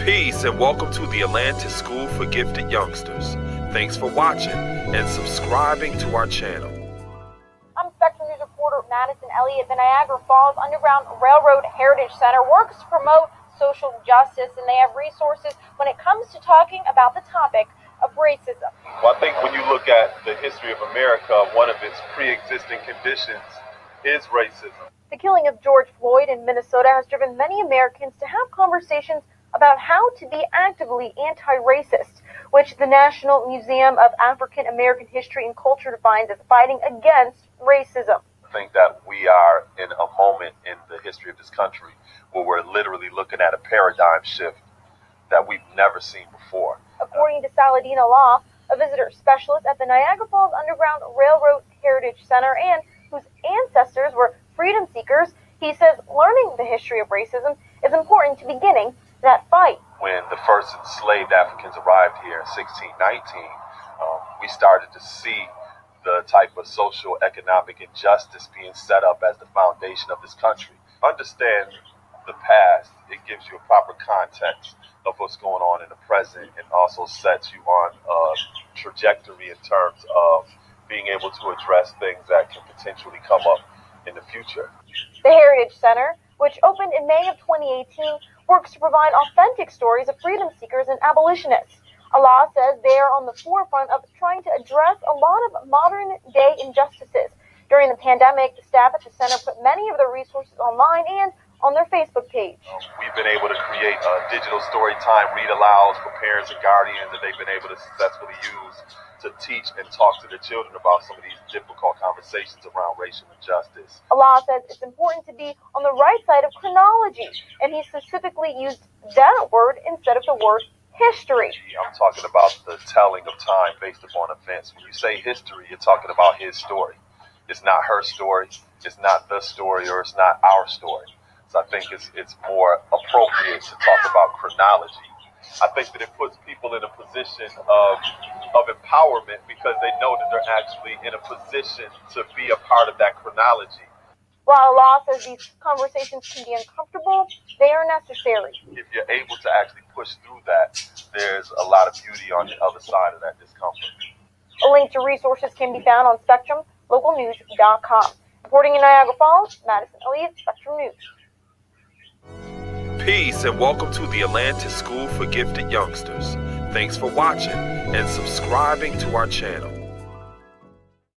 Peace and welcome to the Atlantis School for Gifted Youngsters. Thanks for watching and subscribing to our channel. I'm Spectrum News reporter Madison Elliott. The Niagara Falls Underground Railroad Heritage Center works to promote social justice, and they have resources when it comes to talking about the topic of racism. Well, I think when you look at the history of America, one of its pre-existing conditions is racism. The killing of George Floyd in Minnesota has driven many Americans to have conversations about how to be actively anti-racist, which the National Museum of African American History and Culture defines as fighting against racism. I think that we are in a moment in the history of this country where we're literally looking at a paradigm shift that we've never seen before. According to SaladinAllah, a visitor specialist at the Niagara Falls Underground Railroad Heritage Center and whose ancestors were freedom seekers, he says learning the history of racism is important to beginning that fight. When the first enslaved Africans arrived here in 1619, we started to see the type of social economic injustice being set up as the foundation of this country. Understand the past, it gives you a proper context of what's going on in the present and also sets you on a trajectory in terms of being able to address things that can potentially come up in the future. The Heritage Center, which opened in May of 2018, works to provide authentic stories of freedom seekers and abolitionists. Allah says they are on the forefront of trying to address a lot of modern-day injustices. During the pandemic, the staff at the center put many of their resources online and on their Facebook page. We've been able to create digital story time read-alouds for parents and guardians that they've been able to successfully use to teach and talk to their children about some of these difficult conversations around racial injustice. Allah says it's important to be on the right side of chronology, and he specifically used that word instead of the word history. I'm talking about the telling of time based upon events. When you say history, you're talking about his story. It's not her story, it's not the story, or it's not our story. So I think it's more appropriate to talk about chronology. I think that it puts people in a position of empowerment because they know that they're actually in a position to be a part of that chronology. While Allah says these conversations can be uncomfortable, they are necessary. If you're able to actually push through that, there's a lot of beauty on the other side of that discomfort. A link to resources can be found on SpectrumLocalNews.com. Reporting in Niagara Falls, Madison Elliott, Spectrum News. Peace and welcome to the Atlantis School for Gifted Youngsters. Thanks for watching and subscribing to our channel.